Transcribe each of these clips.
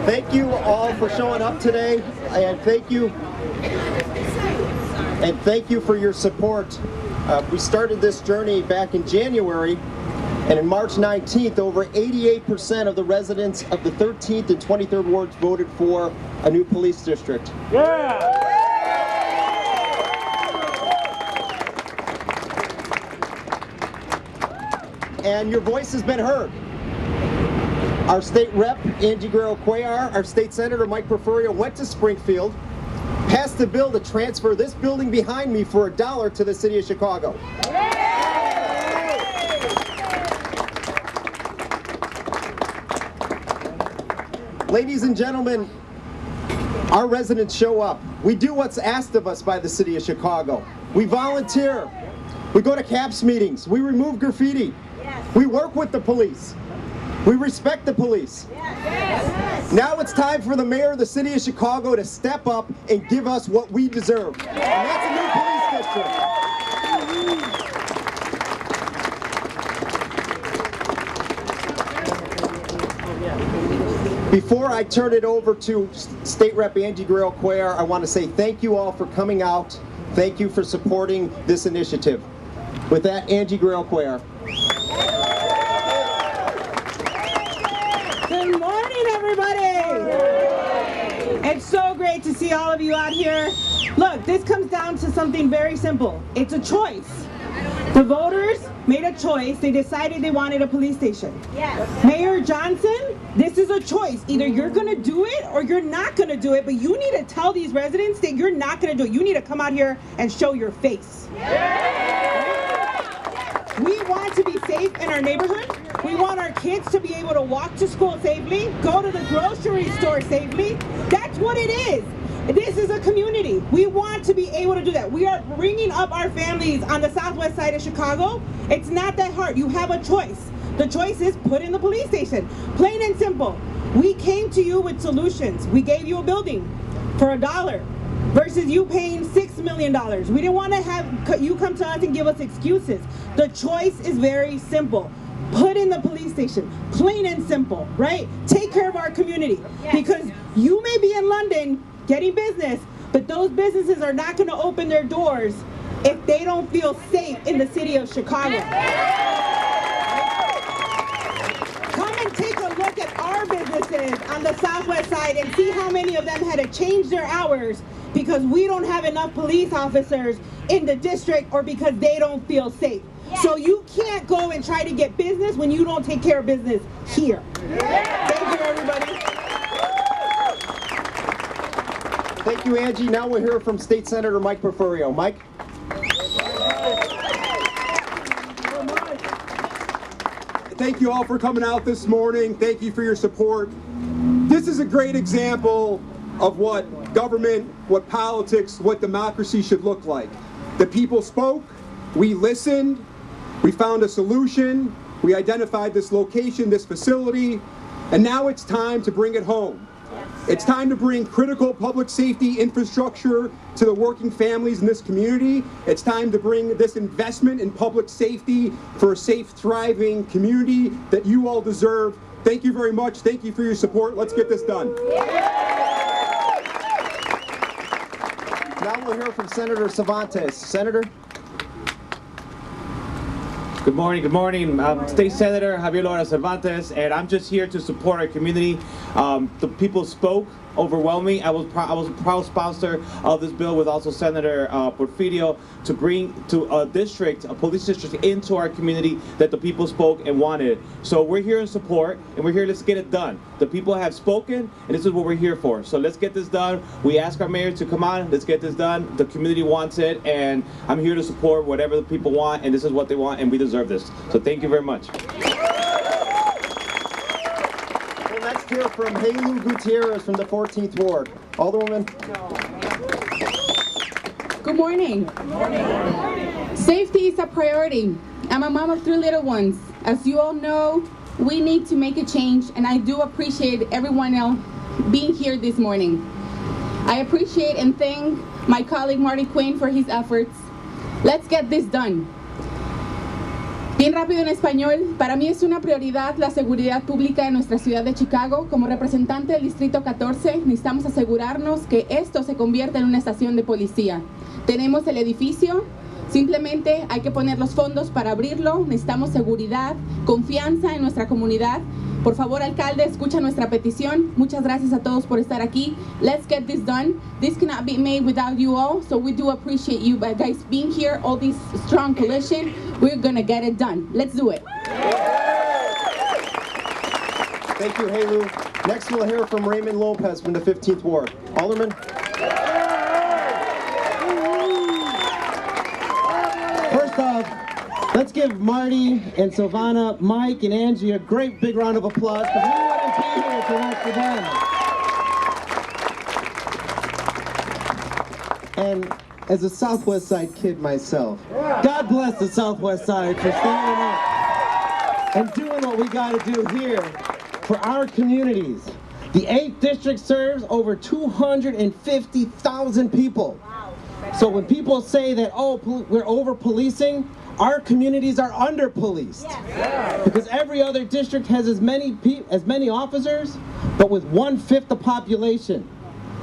Thank you all for showing up today, and thank you for your support. We started this journey back in January, and on March 19th, over 88% of the residents of the 13th and 23rd wards voted for a new police district. Yeah! And your voice has been heard. Our state rep, Angie Guerrero-Cuellar, our state senator, Mike Porfirio, went to Springfield, passed a bill to transfer this building behind me for $1 to the city of Chicago. Ladies and gentlemen, our residents show up. We do what's asked of us by the city of Chicago. We volunteer. We go to CAPS meetings. We remove graffiti. We work with the police. We respect the police. Now it's time for the mayor of the city of Chicago to step up and give us what we deserve. And that's a new police district. Before I turn it over to State Rep Angie Guerrero-Cuellar, I want to say thank you all for coming out. Thank you for supporting this initiative. With that, Angie Guerrero-Cuellar. Good morning, everybody. It's so great to see all of you out here. Look, this comes down to something very simple. It's a choice. The voters made a choice. They decided they wanted a police station. Yes. Mayor Johnson, this is a choice. Either you're going to do it or you're not going to do it, but you need to tell these residents that you're not going to do it. You need to come out here and show your face. Yeah. We want to be safe in our neighborhood. We want our kids to be able to walk to school safely, go to the grocery store safely. That's what it is. This is a community. We want to be able to do that. We are bringing up our families on the southwest side of Chicago. It's not that hard. You have a choice. The choice is put in the police station. Plain and simple. We came to you with solutions. We gave you a building for $1 versus you paying $6 million. We didn't want to have you come to us and give us excuses. The choice is very simple. Put in the police station, plain and simple, right? Take care of our community. Yes. Because you may be in London getting business, but those businesses are not going to open their doors if they don't feel safe in the city of Chicago. Come and take a look at our businesses on the southwest side and see how many of them had to change their hours because we don't have enough police officers in the district or because they don't feel safe. Yes. So you can't go and try to get business when you don't take care of business here. Yes. Thank you, everybody. Thank you, Angie. Now we'll hear from State Senator Mike Porfirio. Mike? Thank you all for coming out this morning. Thank you for your support. This is a great example of what government, what politics, what democracy should look like. The people spoke, we listened, we found a solution, we identified this location, this facility, and now it's time to bring it home. It's time to bring critical public safety infrastructure to the working families in this community. It's time to bring this investment in public safety for a safe, thriving community that you all deserve. Thank you very much. Thank you for your support. Let's get this done. Now we'll hear from Senator Cervantes. Senator? Good morning, good morning. I'm State Senator Javier Lora Cervantes, and I'm just here to support our community. The people spoke overwhelming. I was a proud sponsor of this bill with also Senator Porfirio to bring to a district, a police district, into our community that the people spoke and wanted. So we're here in support, and we're here, let's get it done. The people have spoken, and this is what we're here for. So let's get this done. We ask our mayor to come on, let's get this done. The community wants it, and I'm here to support whatever the people want, and this is what they want, and we deserve this. So thank you very much. Well, let's hear from Helu Gutierrez from the 14th Ward. Alderwoman. Good morning. Good morning. Safety is a priority. I'm a mom of 3 little ones. As you all know, we need to make a change, and I do appreciate everyone else being here this morning. I appreciate and thank my colleague Marty Quinn for his efforts. Let's get this done. Bien rápido en español, para mí es una prioridad la seguridad pública en nuestra ciudad de Chicago. Como representante del Distrito 14, necesitamos asegurarnos que esto se convierta en una estación de policía. Tenemos el edificio, simplemente hay que poner los fondos para abrirlo. Necesitamos seguridad, confianza en nuestra comunidad. Por favor, alcalde, escucha nuestra petición. Muchas gracias a todos por estar aquí. Let's get this done. This cannot be made without you all, so we do appreciate you guys being here, all this strong coalition. We're gonna get it done. Let's do it. Thank you, Helu. Next, we'll hear from Raymond Lopez from the 15th Ward. Alderman. First off, let's give Marty and Silvana, Mike and Angie a great big round of applause, because we wouldn't be here if it weren't for them. And as a Southwest Side kid myself, God bless the Southwest Side for standing up and doing what we got to do here for our communities. The 8th District serves over 250,000 people. So when people say that, oh, we're over-policing, our communities are under-policed. Because every other district has as many officers, but with 1/5 the population.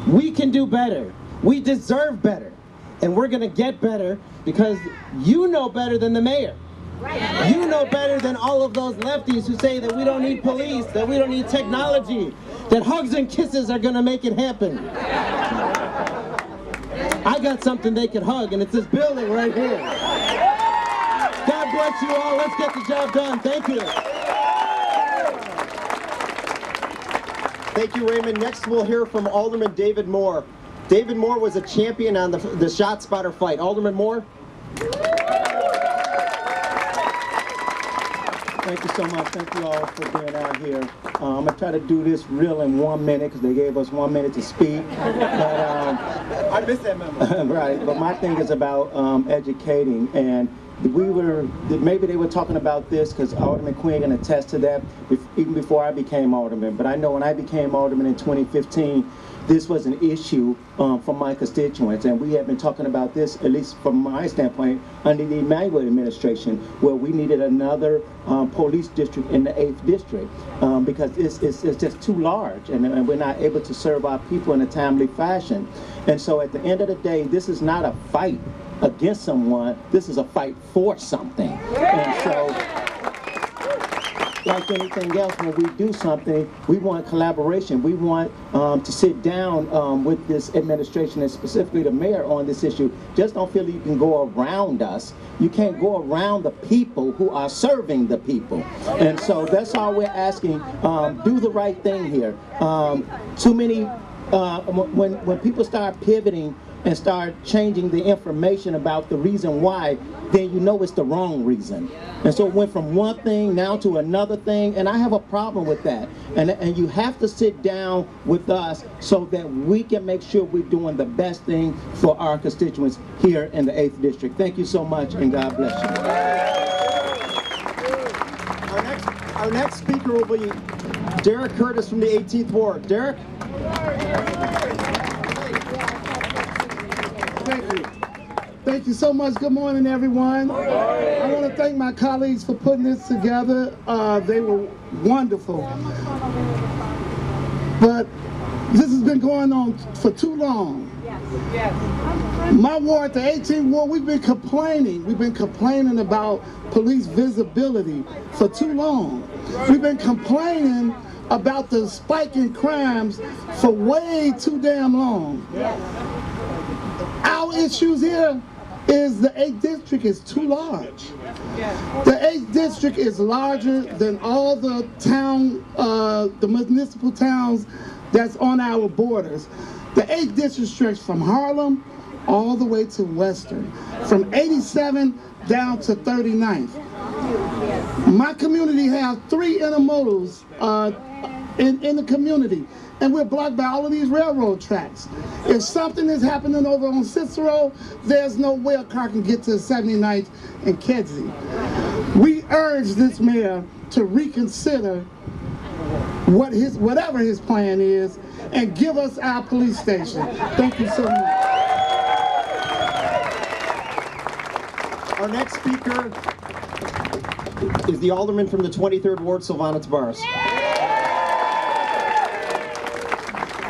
We can do better. We deserve better. And we're gonna get better because you know better than the mayor. You know better than all of those lefties who say that we don't need police, that we don't need technology, that hugs and kisses are gonna make it happen. I got something they can hug, and it's this building right here. God bless you all. Let's get the job done. Thank you. Thank you, Raymond. Next, we'll hear from Alderman David Moore. David Moore was a champion on the shot spotter fight. Alderman Moore. Thank you so much. Thank you all for being out here. I'm going to try to do this real in 1 minute because they gave us 1 minute to speak. But, I missed that memo. right, but my thing is about educating. And maybe they were talking about this because Alderman Quinn can attest to that even before I became alderman. But I know when I became alderman in 2015, this was an issue for my constituents, and we have been talking about this, at least from my standpoint, under the Emanuel administration, where we needed another police district in the 8th district because it's just too large, and we're not able to serve our people in a timely fashion. And so at the end of the day, this is not a fight against someone, this is a fight for something. And so, like anything else, when we do something, we want collaboration. We want to sit down with this administration and specifically the mayor on this issue. Just don't feel you can go around us. You can't go around the people who are serving the people. And so that's all we're asking. Do the right thing here. Too many, when people start pivoting and start changing the information about the reason why, then you know it's the wrong reason. And so it went from one thing now to another thing, and I have a problem with that. And you have to sit down with us so that we can make sure we're doing the best thing for our constituents here in the 8th District. Thank you so much, and God bless you. Our next speaker will be Derek Curtis from the 18th Ward. Derek? Thank you. Thank you so much. Good morning, everyone. I want to thank my colleagues for putting this together. They were wonderful. But this has been going on for too long. My ward, the 18th Ward, we've been complaining. We've been complaining about police visibility for too long. We've been complaining about the spike in crimes for way too damn long. Our issues here is the 8th District is too large. The 8th District is larger than all the the municipal towns that's on our borders. The 8th District stretches from Harlem all the way to Western, from 87 down to 39th. My community has 3 intermodals in the community, and we're blocked by all of these railroad tracks. If something is happening over on Cicero, there's no way a car can get to 79th and Kedzie. We urge this mayor to reconsider whatever his plan is and give us our police station. Thank you so much. Our next speaker is the alderman from the 23rd Ward, Silvana Tavares.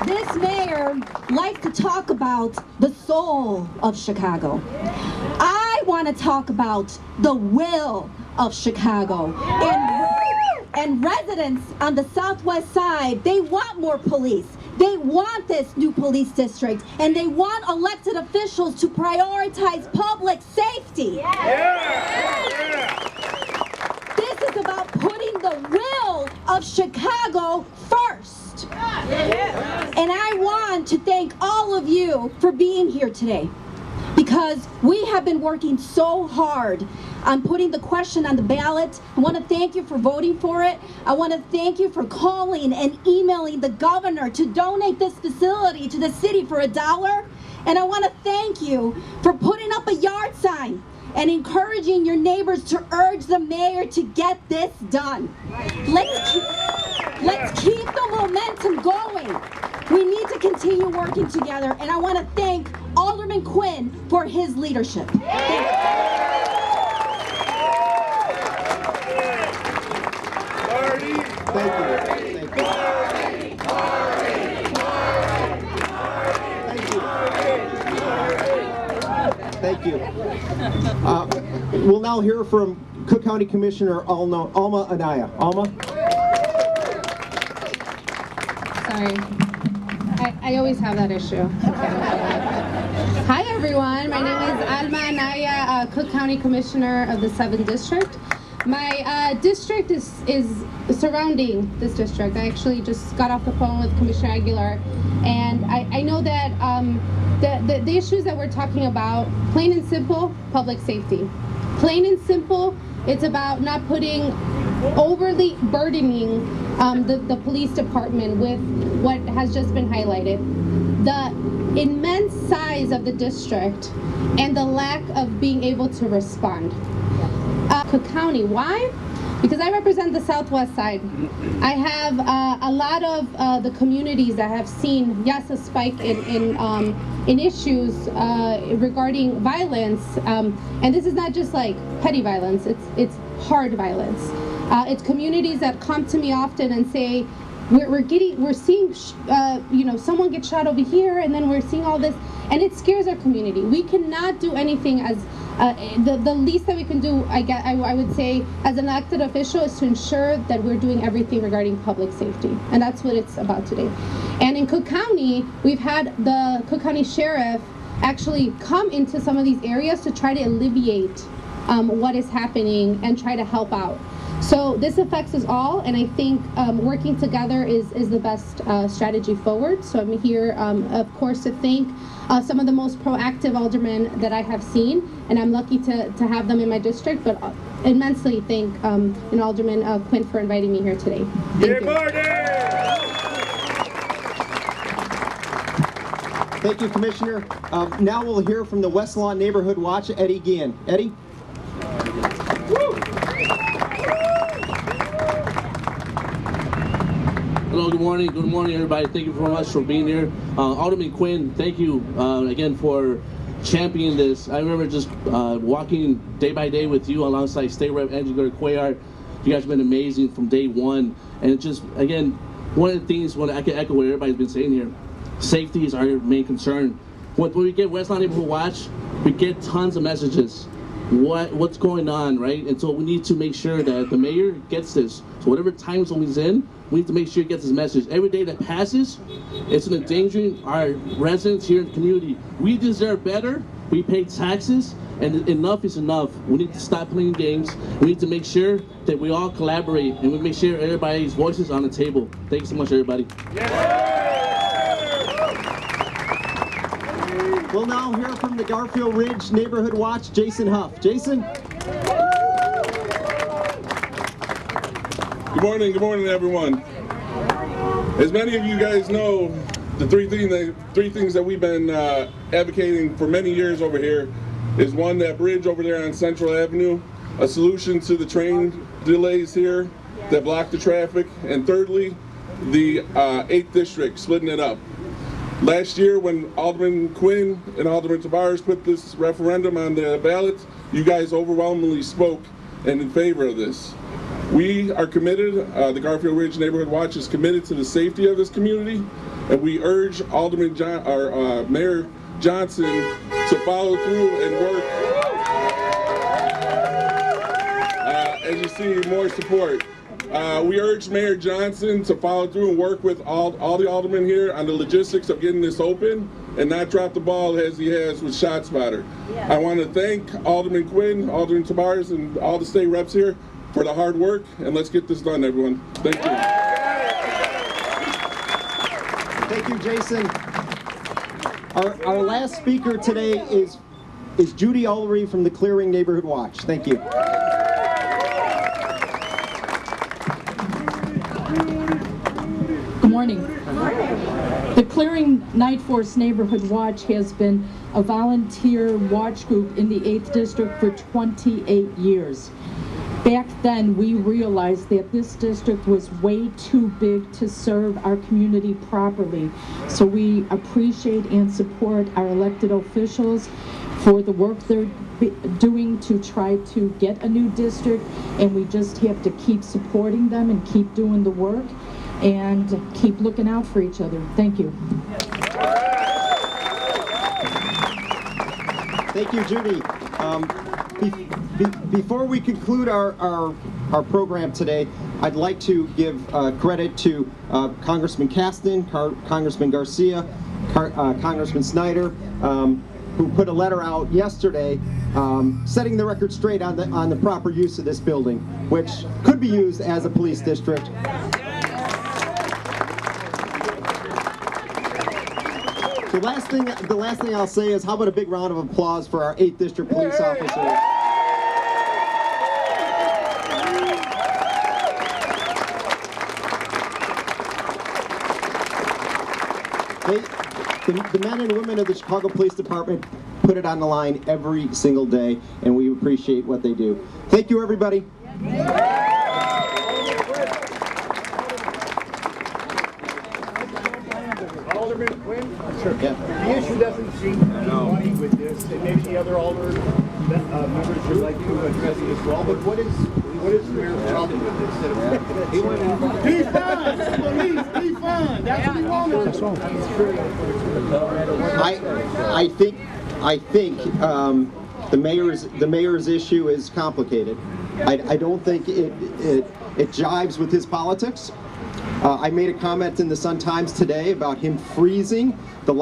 This mayor likes to talk about the soul of Chicago. I want to talk about the will of Chicago. And residents on the southwest side, they want more police. They want this new police district, and they want elected officials to prioritize public safety. This is about putting the will of Chicago first. And I want to thank all of you for being here today, because we have been working so hard on putting the question on the ballot. I want to thank you for voting for it. I want to thank you for calling and emailing the governor to donate this facility to the city for $1. And I want to thank you for putting up a yard sign and encouraging your neighbors to urge the mayor to get this done. Let's keep the momentum going. We need to continue working together, and I want to thank Alderman Quinn for his leadership. Thank you. Thank you. We'll now hear from Cook County Commissioner Alma Anaya. Alma? Sorry. I always have that issue. Hi everyone, my name is Alma Anaya, Cook County Commissioner of the 7th District. My district is surrounding this district. I actually just got off the phone with Commissioner Aguilar, and I know that the issues that we're talking about, plain and simple, public safety. Plain and simple, it's about not putting, overly burdening the police department with what has just been highlighted. The immense size of the district and the lack of being able to respond. Cook County, why? Because I represent the southwest side. I have a lot of the communities that have seen, yes, a spike in issues regarding violence, and this is not just like petty violence, it's hard violence. It's communities that come to me often and say, we're seeing someone get shot over here, and then we're seeing all this, and it scares our community. We cannot do anything as the least that we can do, I would say, as an elected official, is to ensure that we're doing everything regarding public safety, and that's what it's about today. And in Cook County, we've had the Cook County Sheriff actually come into some of these areas to try to alleviate what is happening and try to help out. So this affects us all, and I think working together is the best strategy forward. So I'm here, of course, to thank some of the most proactive aldermen that I have seen, and I'm lucky to have them in my district, but immensely thank Alderman Quinn for inviting me here today. Thank you. Thank you, Commissioner. Now we'll hear from the West Lawn Neighborhood Watch, Eddie Guillen. Eddie? Hello, good morning everybody. Thank you very much for being here. Alderman Quinn, thank you again for championing this. I remember just walking day by day with you alongside State Rep Angela Cuellar. You guys have been amazing from day one. And it just, again, one of the things, I can echo what everybody's been saying here, safety is our main concern. When we get West Lawn Neighborhood Watch, we get tons of messages. What's going on, right? And so we need to make sure that the mayor gets this. So whatever time zone he's in, we need to make sure he gets this message. Every day that passes, it's endangering our residents here in the community. We deserve better. We pay taxes, and enough is enough. We need to stop playing games. We need to make sure that we all collaborate, and we make sure everybody's voice is on the table. Thank you so much, everybody. We'll now hear from the Garfield Ridge Neighborhood Watch, Jason Huff. Jason? Good morning, everyone. As many of you guys know, the three things that we've been advocating for many years over here is, one, that bridge over there on Central Avenue, a solution to the train delays here that block the traffic, and thirdly, the 8th District, splitting it up. Last year, when Alderman Quinn and Alderman Tavares put this referendum on the ballot, you guys overwhelmingly spoke and in favor of this. We are committed, the Garfield Ridge Neighborhood Watch is committed to the safety of this community, and we urge Mayor Johnson to follow through and work. As you see, more support. We urge Mayor Johnson to follow through and work with all the aldermen here on the logistics of getting this open and not drop the ball as he has with ShotSpotter. I want to thank Alderman Quinn, Alderman Tavares, and all the state reps here for the hard work, and let's get this done, everyone. Thank you. Thank you, Jason. Our last speaker today is Judy Ullery from the Clearing Neighborhood Watch. Thank you. Good morning. The Clearing Night Force Neighborhood Watch has been a volunteer watch group in the 8th District for 28 years. Back then, we realized that this district was way too big to serve our community properly. So we appreciate and support our elected officials for the work they're doing to try to get a new district, and we just have to keep supporting them and keep doing the work and keep looking out for each other. Thank you. Thank you, Judy. Before we conclude our program today, I'd like to give credit to Congressman Caston, Congressman Garcia, Congressman Snyder, who put a letter out yesterday setting the record straight on the proper use of this building, which could be used as a police district. The last thing I'll say is, how about a big round of applause for our 8th District police officers? The men and women of the Chicago Police Department put it on the line every single day, and we appreciate what they do. Thank you, everybody. Alderman Quinn? Sure. Yeah. The issue doesn't seem money with this, and maybe the other alderman members would like to address it as well, but what is the mayor's problem with this? Defund! Police, defund! That's what he wanted. I think the mayor's issue is complicated. I don't think it jives with his politics. I made a comment in the Sun-Times today about him freezing the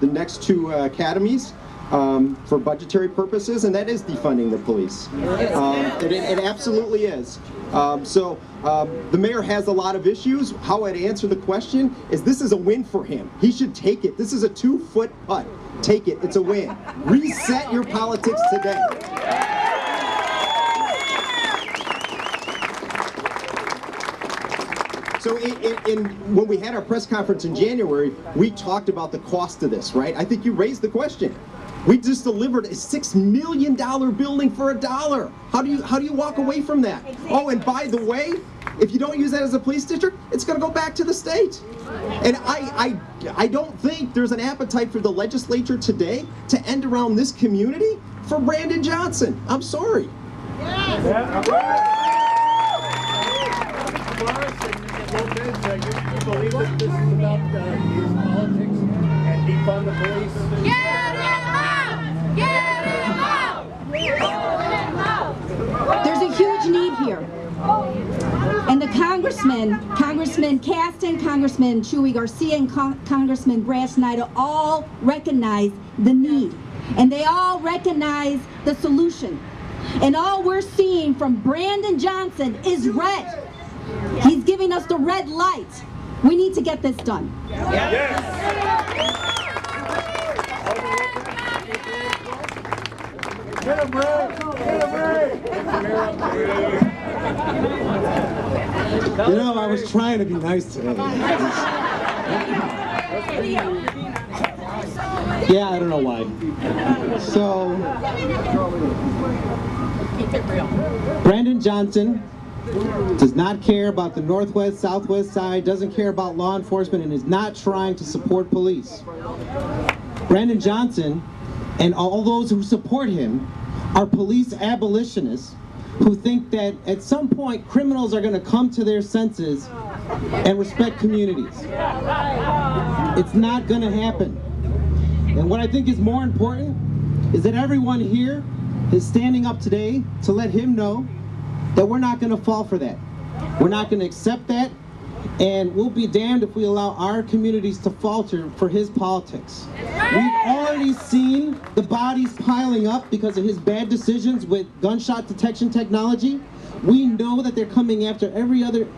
next two academies for budgetary purposes, and that is defunding the police. It absolutely is. The mayor has a lot of issues. How I'd answer the question is, this is a win for him. He should take it. This is a 2-foot putt. Take it. It's a win. Reset your politics today. So when we had our press conference in January, we talked about the cost of this, right? I think you raised the question. We just delivered a $6 million building for $1. How do you walk away from that? Oh, and by the way, if you don't use that as a police district, it's going to go back to the state. And I don't think there's an appetite for the legislature today to end around this community for Brandon Johnson. I'm sorry. You believe that this is about his politics and defund the police? Get him out! Get him out! Get him out! There's a huge need here. And the Congressman Caston, Congressman Chuy Garcia, and Congressman Brad Snyder all recognize the need. And they all recognize the solution. And all we're seeing from Brandon Johnson is red. He's giving us the red light. We need to get this done. Yes. Get him, Ray! Get him, Ray! You know, I was trying to be nice today. Yeah, I don't know why. So, Brandon Johnson does not care about the northwest, southwest side, doesn't care about law enforcement, and is not trying to support police. Brandon Johnson and all those who support him are police abolitionists who think that at some point criminals are going to come to their senses and respect communities. It's not going to happen. And what I think is more important is that everyone here is standing up today to let him know that we're not going to fall for that. We're not going to accept that, and we'll be damned if we allow our communities to falter for his politics. We've already seen the bodies piling up because of his bad decisions with gunshot detection technology. We know that they're coming after every other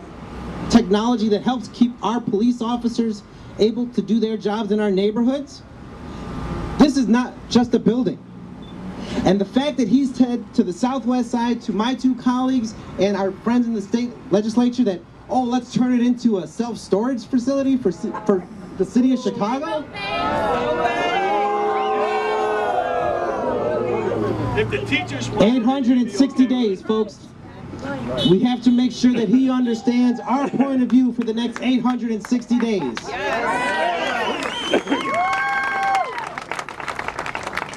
technology that helps keep our police officers able to do their jobs in our neighborhoods. This is not just a building. And the fact that he's said to the southwest side, to my two colleagues and our friends in the state legislature that, oh, let's turn it into a self-storage facility for the city of Chicago. 860 days, folks. We have to make sure that he understands our point of view for the next 860 days.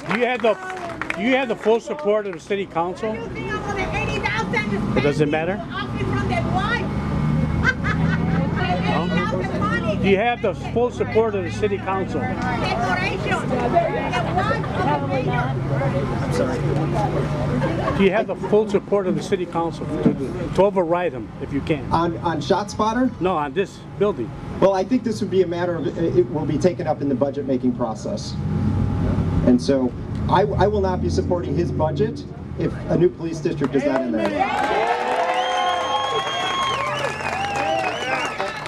Do you have the full support of the city council? It doesn't matter? Do you have the full support of the city council? Do you have the full support of the city council to override him if you can? On ShotSpotter? No, on this building. Well, I think this would be a matter of, it will be taken up in the budget making process. And so I will not be supporting his budget if a new police district is not in there.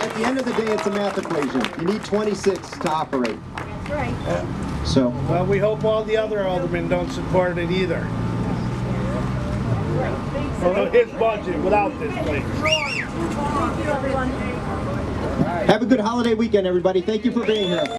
At the end of the day, it's a math equation. You need 26 to operate. That's right. So. Well, we hope all the other aldermen don't support it either. Well, his budget without this place. Have a good holiday weekend, everybody. Thank you for being here.